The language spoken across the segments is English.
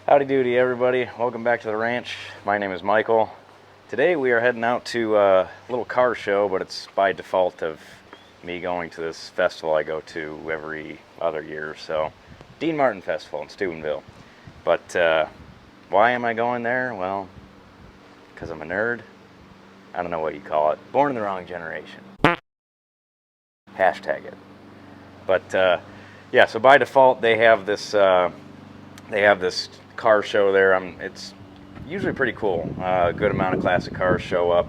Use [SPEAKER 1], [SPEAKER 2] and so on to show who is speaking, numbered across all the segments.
[SPEAKER 1] Howdy doody everybody, welcome back to the ranch. My name is Michael. Today we are heading out to a little car show, but it's by default of me going to this festival I go to every other year. So, Dean Martin Festival in Steubenville. But why am I going there? Well, because I'm a nerd. I don't know what you call it. Born in the wrong generation. Hashtag it. But yeah, so by default they have this car show there. It's usually pretty cool. A good amount of classic cars show up.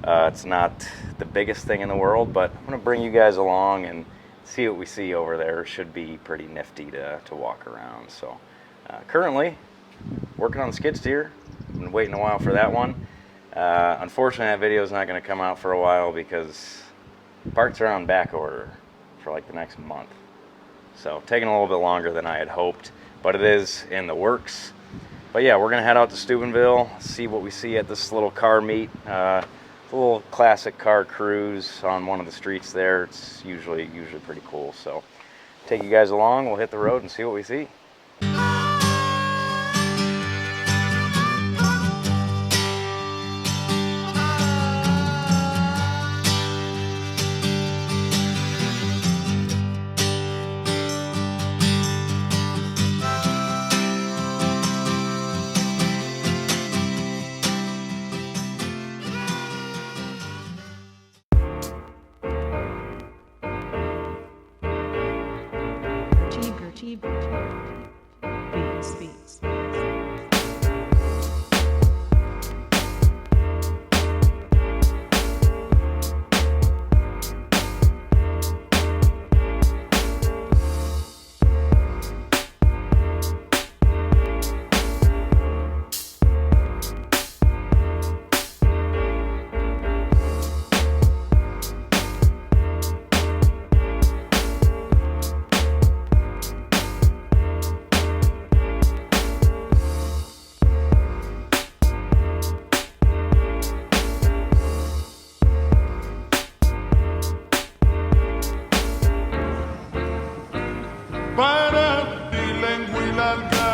[SPEAKER 1] It's not the biggest thing in the world, but I'm going to bring you guys along and see what we see over there. It should be pretty nifty to walk around. So currently working on the skid steer. Been waiting a while for that one. Unfortunately, that video is not going to come out for a while because parts are on back order for like the next month. So taking a little bit longer than I had hoped, but it is in the works. But yeah, we're gonna head out to Steubenville, see what we see at this little car meet. A little classic car cruise on one of the streets there. It's usually pretty cool. So take you guys along, we'll hit the road and see what we see.
[SPEAKER 2] Beats.
[SPEAKER 3] Para ti lengua y larga.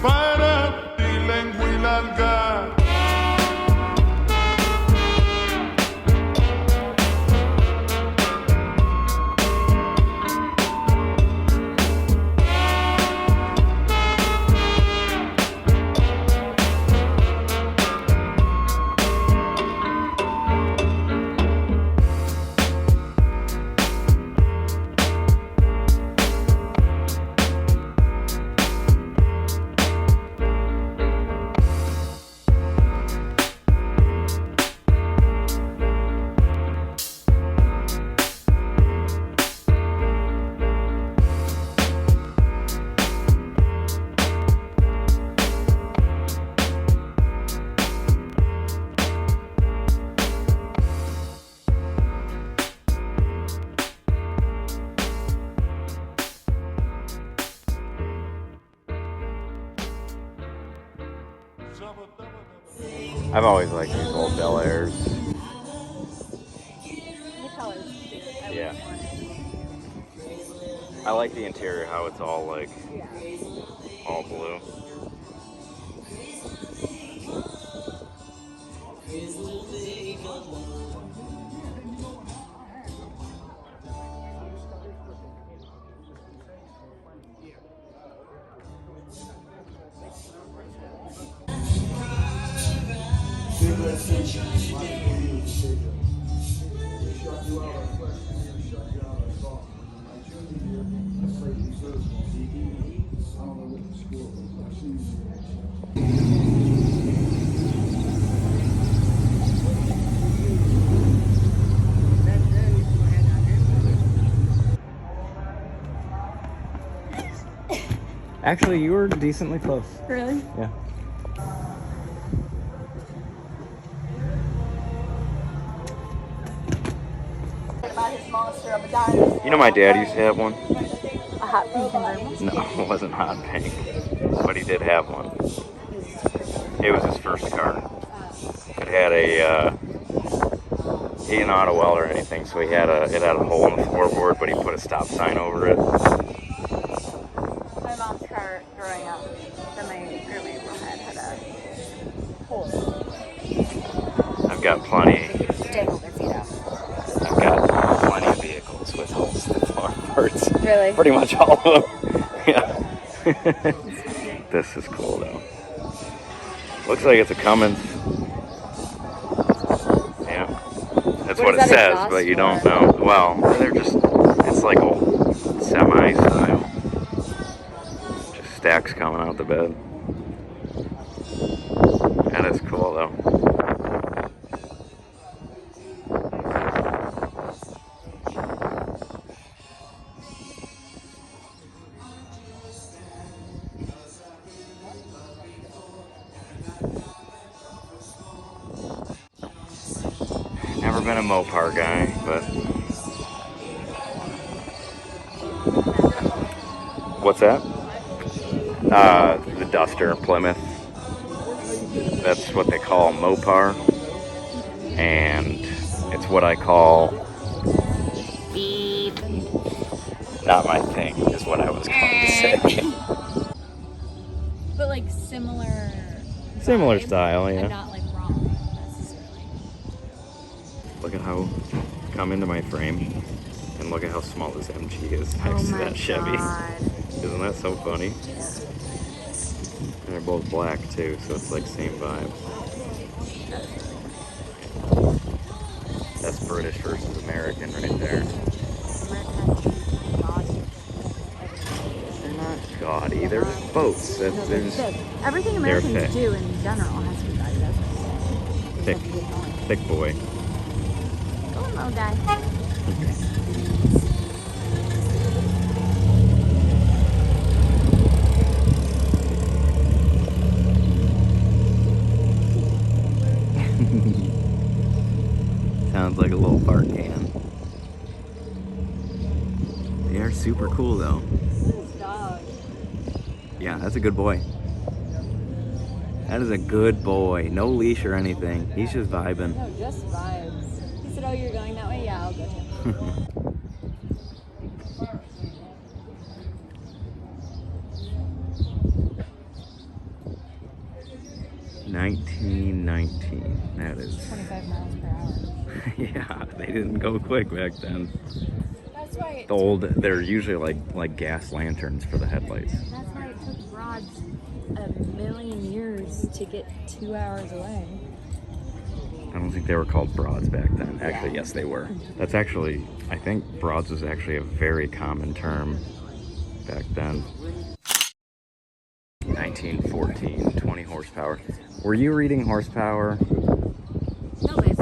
[SPEAKER 3] Para ti lengua y larga.
[SPEAKER 1] I've always liked these old Bel Airs.
[SPEAKER 4] The colors too.
[SPEAKER 1] Yeah. I like the interior, how it's all like all blue. Actually, you were decently close.
[SPEAKER 4] Really?
[SPEAKER 1] Yeah. You know my dad used to have one?
[SPEAKER 4] A hot pink convertible?
[SPEAKER 1] No, it wasn't hot pink. But he did have one. It was his first car. It had he didn't know how to weld or anything, so it had a hole in the floorboard, but he put a stop sign over it.
[SPEAKER 4] My mom's car growing up that my roommate had a hole.
[SPEAKER 1] I've got plenty.
[SPEAKER 4] Dangled their feet out.
[SPEAKER 1] I've got plenty of vehicles with holes in the floorboards.
[SPEAKER 4] Really?
[SPEAKER 1] Pretty much all of them. Yeah. This is cool though. Looks like it's a Cummins. Yeah. That's what it says, but you don't know. Well, it's like a semi style. Just stacks coming out the bed. That is cool though. Never been a Mopar guy, but what's that? The Duster Plymouth. That's what they call Mopar, and it's what I call beep. Not my thing, is what I was going to say.
[SPEAKER 4] But like similar.
[SPEAKER 1] Similar
[SPEAKER 4] vibe,
[SPEAKER 1] style, yeah.
[SPEAKER 4] And not like wrong necessarily.
[SPEAKER 1] Look at how come into my frame, and look at how small this MG is next to that Chevy.
[SPEAKER 4] God.
[SPEAKER 1] Isn't that so funny? And they're both black too, so it's like same vibe. That's British versus American right there. They're not gaudy. They're just boats.
[SPEAKER 4] Everything Americans
[SPEAKER 1] thick.
[SPEAKER 4] do in general has to be valued as
[SPEAKER 1] Thick, thick boy.
[SPEAKER 4] Go on, little guy.
[SPEAKER 1] 'em. Sounds like a little fart can. They are super cool though.
[SPEAKER 4] Dog.
[SPEAKER 1] Yeah, that's a good boy. That is a good boy. No leash or anything. He's just vibing.
[SPEAKER 4] No, just vibes. He said, "Oh, you're going that way? Yeah, I'll go too."
[SPEAKER 1] 1919. That is
[SPEAKER 4] 25 miles per hour.
[SPEAKER 1] yeah, they didn't go quick back then.
[SPEAKER 4] That's why.
[SPEAKER 1] They're usually like gas lanterns for the headlights.
[SPEAKER 4] That's why it took rods a million years to get 2 hours away.
[SPEAKER 1] I don't think they were called broads back then. Actually, yes, they were. That's actually, I think broads was actually a very common term back then. 1914, 20 horsepower. Were you reading horsepower?
[SPEAKER 4] No, babe.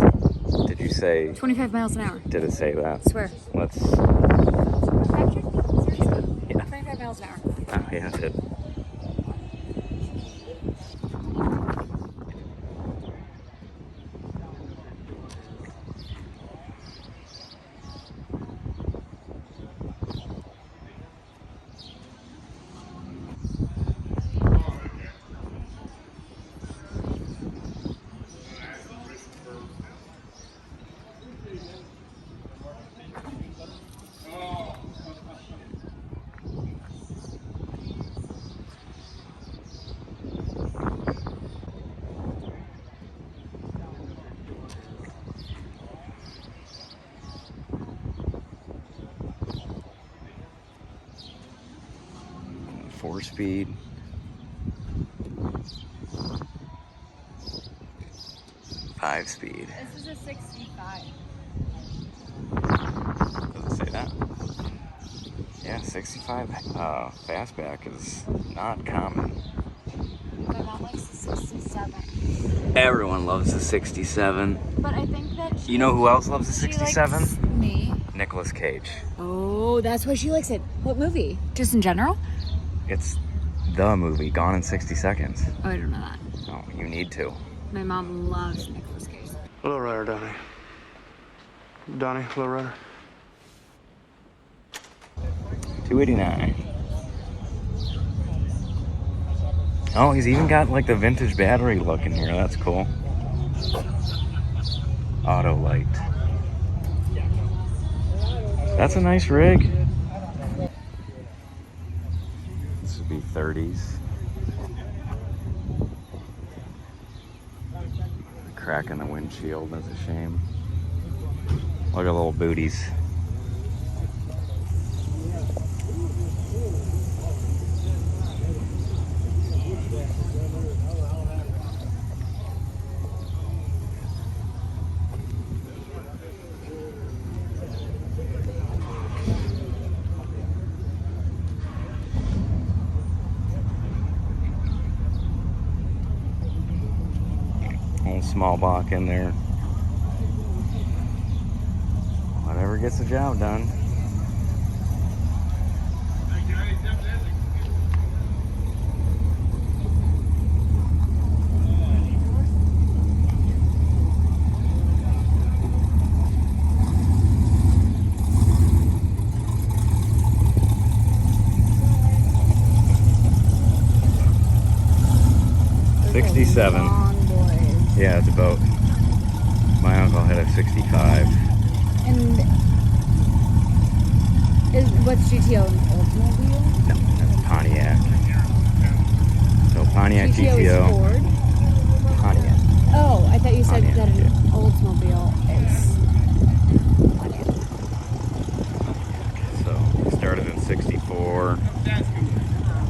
[SPEAKER 1] Did you say?
[SPEAKER 4] 25 miles an hour.
[SPEAKER 1] Did it say that?
[SPEAKER 4] Swear.
[SPEAKER 1] Let's.
[SPEAKER 4] Factory? Seriously?
[SPEAKER 1] Yeah.
[SPEAKER 4] 25 miles an hour.
[SPEAKER 1] Oh, yeah, it did. Four speed. Five speed.
[SPEAKER 4] This is a 65.
[SPEAKER 1] Does it say that? Yeah, 65 fastback is not common.
[SPEAKER 4] My mom likes the 67.
[SPEAKER 1] Everyone loves the 67.
[SPEAKER 4] But I think that
[SPEAKER 1] You know who else loves the
[SPEAKER 4] she
[SPEAKER 1] 67?
[SPEAKER 4] likes me.
[SPEAKER 1] Nicolas Cage.
[SPEAKER 4] Oh, that's why she likes it. What movie? Just in general?
[SPEAKER 1] It's the movie, Gone in 60 Seconds.
[SPEAKER 4] Oh, I don't know that.
[SPEAKER 1] Oh, you need to.
[SPEAKER 4] My mom loves Nicolas Cage.
[SPEAKER 5] Low rider, Donnie. Donnie, low rider.
[SPEAKER 1] 289. Oh, he's even got like the vintage battery look in here. That's cool. Auto light. That's a nice rig. This would be 30s. Crack in the windshield, that's a shame. Look at little booties. Old small block in there. Whatever gets the job done. '67.
[SPEAKER 4] Long boys.
[SPEAKER 1] Yeah, it's a boat. My uncle had a '65.
[SPEAKER 4] And what's GTO, an Oldsmobile?
[SPEAKER 1] No, that's Pontiac. So Pontiac
[SPEAKER 4] GTO is
[SPEAKER 1] GTO.
[SPEAKER 4] Ford?
[SPEAKER 1] Pontiac.
[SPEAKER 4] Oh, I thought you said
[SPEAKER 1] Pontiac,
[SPEAKER 4] that an
[SPEAKER 1] yeah.
[SPEAKER 4] Oldsmobile is.
[SPEAKER 1] So it started in '64.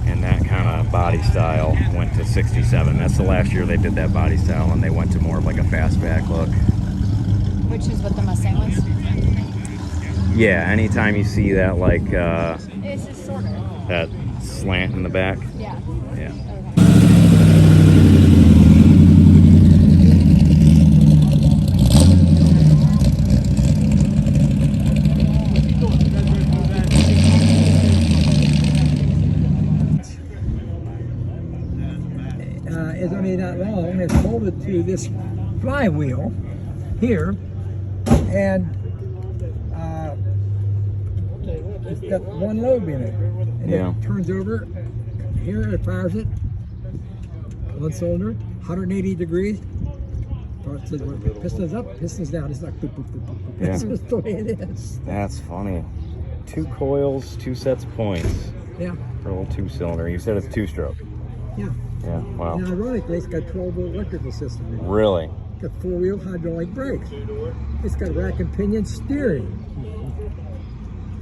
[SPEAKER 1] And that kind of body style went to '67. That's the last year they did that body style, and they went to more of like a fastback look.
[SPEAKER 4] Which is what the Mustang was?
[SPEAKER 1] Yeah, anytime you see that like
[SPEAKER 4] It's just shorter.
[SPEAKER 1] that slant in the back.
[SPEAKER 4] Yeah.
[SPEAKER 1] Yeah.
[SPEAKER 6] Is only that long, and it's bolted to this flywheel here, and it's got one lobe in it, and
[SPEAKER 1] Yeah.
[SPEAKER 6] it turns over here, it fires it, one cylinder, 180 degrees. Pistons up, pistons down. It's like boop, boop, boop, boop, boop.
[SPEAKER 1] Yeah.
[SPEAKER 6] That's just the way it is.
[SPEAKER 1] That's funny. 2 coils, 2 sets of points
[SPEAKER 6] Yeah,
[SPEAKER 1] for a little 2-cylinder. You said it's 2-stroke.
[SPEAKER 6] yeah.
[SPEAKER 1] Yeah. Wow.
[SPEAKER 6] And ironically, it's got 12-volt electrical system in it.
[SPEAKER 1] Really?
[SPEAKER 6] It's got 4-wheel hydraulic brakes. It's got rack and pinion steering.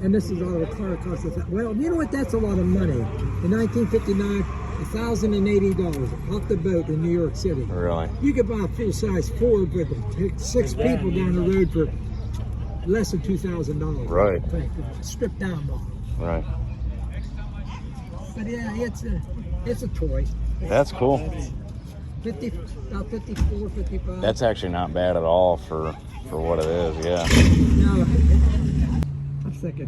[SPEAKER 6] And this is all the car costs us. Well, you know what? That's a lot of money. In 1959, $1,080 off the boat in New York City.
[SPEAKER 1] Really?
[SPEAKER 6] You could buy a full-size Ford with take 6 people down the road for less than $2,000.
[SPEAKER 1] Right.
[SPEAKER 6] Stripped down model.
[SPEAKER 1] Right.
[SPEAKER 6] But yeah, it's a toy.
[SPEAKER 1] That's cool.
[SPEAKER 6] 50, about 54, 55.
[SPEAKER 1] That's actually not bad at all for what it is. Yeah.
[SPEAKER 6] No, I was thinking,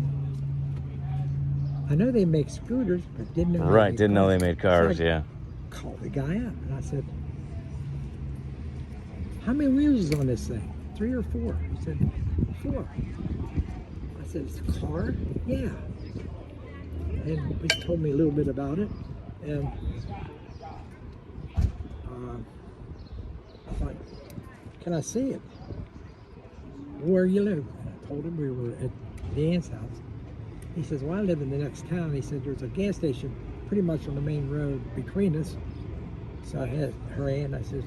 [SPEAKER 6] I know they make scooters, but didn't know.
[SPEAKER 1] Right. Didn't know they made cars.
[SPEAKER 6] So I
[SPEAKER 1] Yeah.
[SPEAKER 6] called the guy up and I said, how many wheels is on this thing? 3 or 4? He said, 4. I said, it's a car? Yeah. And he told me a little bit about it. And I thought, can I see it? Where you live? And I told him we were at the aunt's house. He says, well, I live in the next town. He said, there's a gas station pretty much on the main road between us. So I had her in. I said,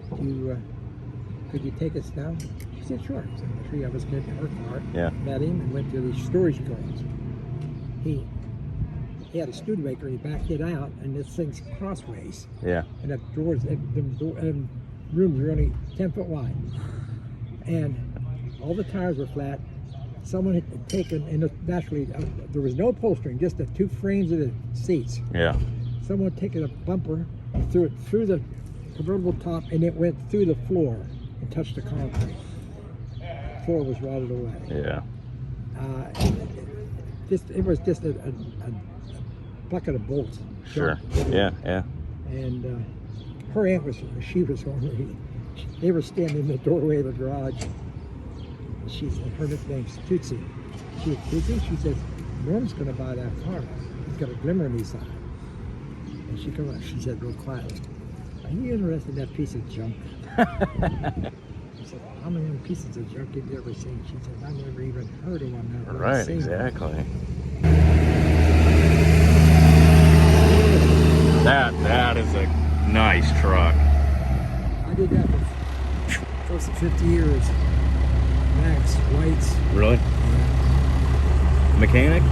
[SPEAKER 6] could you take us down? She said, sure. So the 3 of us get in her car,
[SPEAKER 1] Yeah.
[SPEAKER 6] met him, and went to the storage garage. He had a Studebaker, he backed it out, and this thing's crossways.
[SPEAKER 1] Yeah.
[SPEAKER 6] And the doors, and rooms were only 10 foot wide. And all the tires were flat. Someone had taken, and naturally, there was no upholstering, just the 2 frames of the seats.
[SPEAKER 1] Yeah.
[SPEAKER 6] Someone had taken a bumper and threw it through the convertible top, and it went through the floor and touched the concrete. The floor was rotted away.
[SPEAKER 1] Yeah.
[SPEAKER 6] It was just a bucket of bolts.
[SPEAKER 1] Sure.
[SPEAKER 6] junk.
[SPEAKER 1] Yeah.
[SPEAKER 6] And her aunt was, she was home. They were standing in the doorway of the garage. Her nickname's Tootsie. She was Tootsie. She says, Norm's going to buy that car. He's got a glimmer in his eye. And she come up. She said real quietly, "Are you interested in that piece of junk?" I said, "How many pieces of junk have you ever seen?" She said, "I never even heard of one." Never
[SPEAKER 1] Right,
[SPEAKER 6] seen one."
[SPEAKER 1] exactly. That is a nice truck.
[SPEAKER 6] I did that for close to 50 years. Max, Whites,
[SPEAKER 1] Really? Mechanic?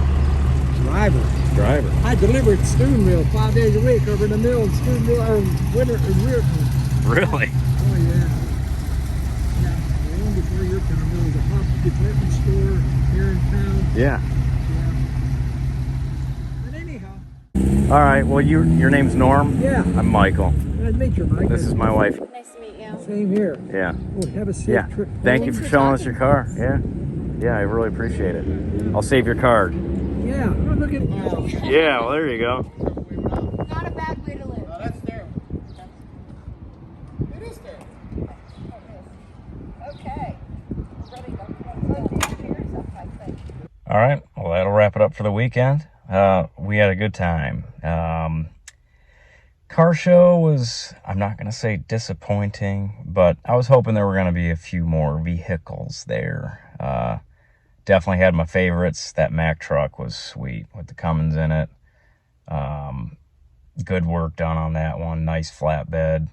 [SPEAKER 6] driver.
[SPEAKER 1] Driver.
[SPEAKER 6] I delivered steubenville 5 days a week over in the mill in Steubenville, or Winter in Rearton.
[SPEAKER 1] Really?
[SPEAKER 6] Oh yeah. Yeah, long before your time, there was a pop department store here in town.
[SPEAKER 1] Yeah.
[SPEAKER 6] Yeah. But anyhow.
[SPEAKER 1] All right. Well, your name's Norm.
[SPEAKER 6] Yeah.
[SPEAKER 1] I'm Michael.
[SPEAKER 6] Nice to meet you, Mike.
[SPEAKER 1] This is my wife.
[SPEAKER 4] Nice to meet you.
[SPEAKER 6] Same here.
[SPEAKER 1] Yeah.
[SPEAKER 6] Well, have a safe
[SPEAKER 1] Yeah.
[SPEAKER 6] trip.
[SPEAKER 1] Thank you
[SPEAKER 4] Thanks
[SPEAKER 1] for
[SPEAKER 4] for
[SPEAKER 1] showing us
[SPEAKER 4] talking.
[SPEAKER 1] your car. Yeah. Yeah, I really appreciate it. I'll save your card.
[SPEAKER 6] Yeah. Oh, look at it.
[SPEAKER 1] Yeah. Well, there you go.
[SPEAKER 4] Not a bad way to live.
[SPEAKER 5] That's terrible. It is terrible.
[SPEAKER 4] Okay. Ready to
[SPEAKER 1] All right. Well, that'll wrap it up for the weekend. We had a good time. Car show was, I'm not going to say disappointing, but I was hoping there were going to be a few more vehicles there. Definitely had my favorites. That Mack truck was sweet with the Cummins in it. Good work done on that one. Nice flatbed.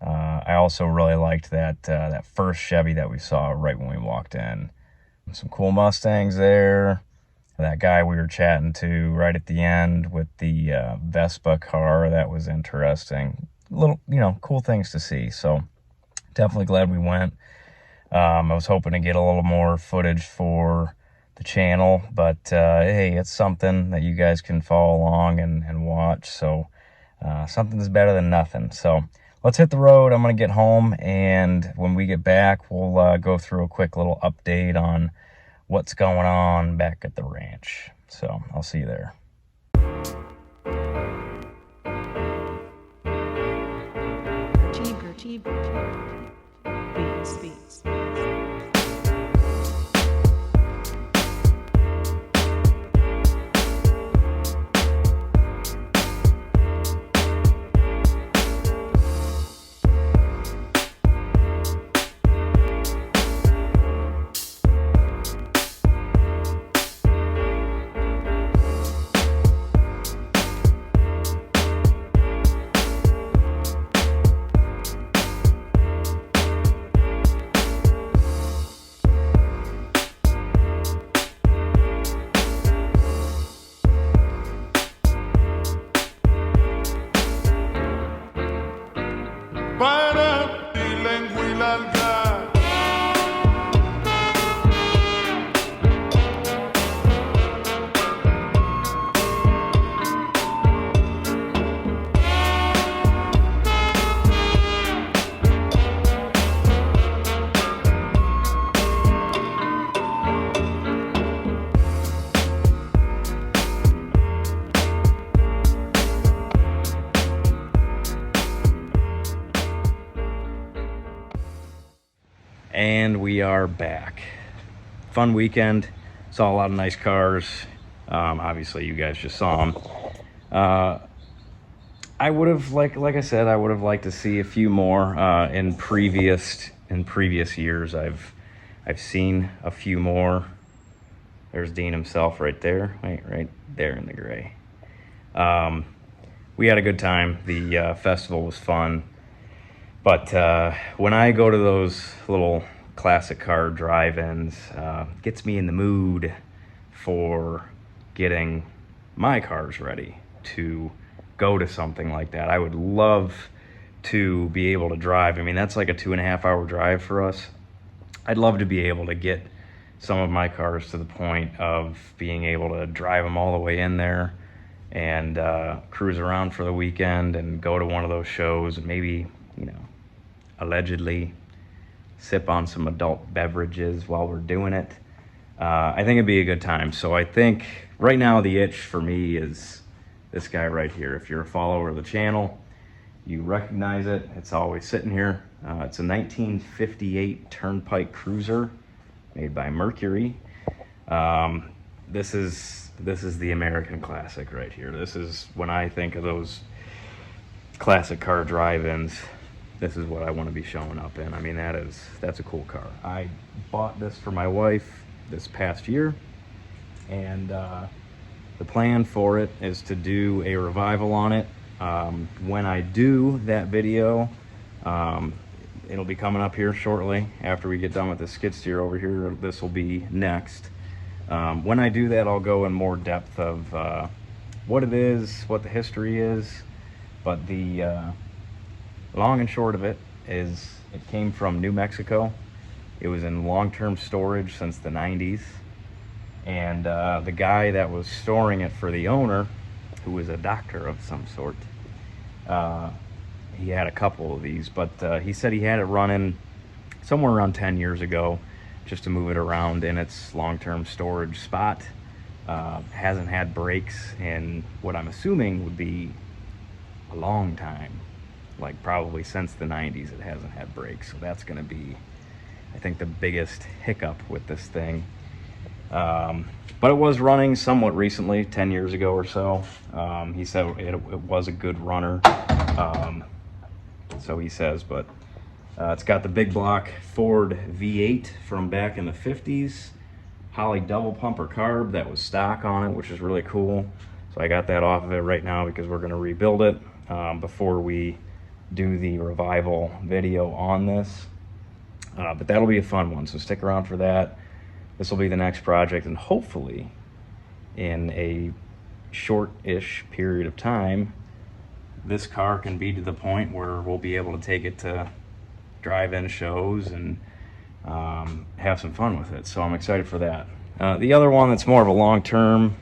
[SPEAKER 1] I also really liked that first Chevy that we saw right when we walked in. Some cool Mustangs there. That guy we were chatting to right at the end with the Vespa car, that was interesting. Little, cool things to see. So definitely glad we went. I was hoping to get a little more footage for the channel, but hey, it's something that you guys can follow along and watch. So something's better than nothing. So let's hit the road. I'm going to get home, and when we get back, we'll go through a quick little update on what's going on back at the ranch. So I'll see you there.
[SPEAKER 2] Beats.
[SPEAKER 3] Para ti lengua y larga.
[SPEAKER 1] And we are back. Fun weekend. Saw a lot of nice cars. Obviously, you guys just saw them. I would have, like I said, I would have liked to see a few more in previous years. I've seen a few more. There's Dean himself right there, right there in the gray. We had a good time. The festival was fun. But when I go to those little classic car drive-ins, gets me in the mood for getting my cars ready to go to something like that. I would love to be able to drive. I mean, that's like a 2.5-hour drive for us. I'd love to be able to get some of my cars to the point of being able to drive them all the way in there and cruise around for the weekend and go to one of those shows and maybe, allegedly sip on some adult beverages while we're doing it. I think it'd be a good time. So I think right now the itch for me is this guy right here. If you're a follower of the channel, you recognize it. It's always sitting here. It's a 1958 Turnpike Cruiser made by Mercury. This is the American classic right here. This is, when I think of those classic car drive-ins, this is what I want to be showing up in. I mean, that's a cool car. I bought this for my wife this past year, and the plan for it is to do a revival on it. When I do that video, it'll be coming up here shortly after we get done with the skid steer over here. This will be next. When I do that, I'll go in more depth of what it is, what the history is, but the long and short of it is it came from New Mexico. It was in long-term storage since the 90s, and the guy that was storing it for the owner, who was a doctor of some sort, he had a couple of these, but he said he had it running somewhere around 10 years ago just to move it around in its long-term storage spot. Hasn't had brakes in what I'm assuming would be a long time, like probably since the 90s it hasn't had brakes. So that's going to be, I think, the biggest hiccup with this thing. But it was running somewhat recently, 10 years ago or so. He said it was a good runner, so he says, but it's got the big block Ford V8 from back in the 50s, Holley double pumper carb that was stock on it, which is really cool. So I got that off of it right now because we're going to rebuild it before we do the revival video on this. But that'll be a fun one, so stick around for that. This will be the next project, and hopefully in a short-ish period of time, this car can be to the point where we'll be able to take it to drive-in shows and have some fun with it. So I'm excited for that. The other one that's more of a long-term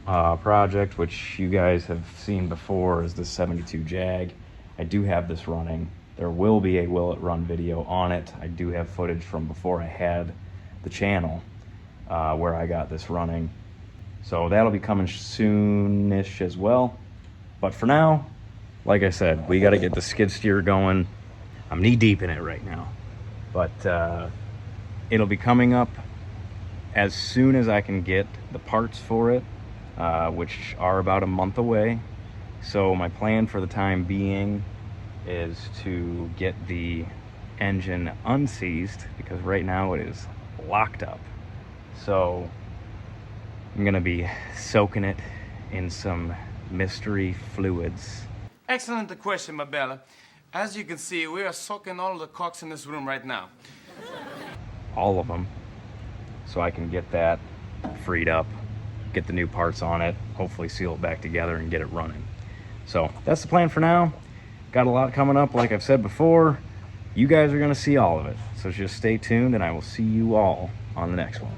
[SPEAKER 1] project, which you guys have seen before, is the 72 Jag. I do have this running. There will be a Will It Run video on it. I do have footage from before I had the channel where I got this running. So that'll be coming soonish as well. But for now, like I said, we got to get the skid steer going. I'm knee deep in it right now. But it'll be coming up as soon as I can get the parts for it, which are about a month away. So my plan for the time being is to get the engine unseized, because right now it is locked up. So I'm gonna be soaking it in some mystery fluids.
[SPEAKER 7] Excellent question, my Bella. As you can see, we are soaking all the cocks in this room right now.
[SPEAKER 1] All of them, so I can get that freed up, get the new parts on it, hopefully seal it back together and get it running. So that's the plan for now. Got a lot coming up, like I've said before. You guys are gonna see all of it, so just stay tuned, and I will see you all on the next one.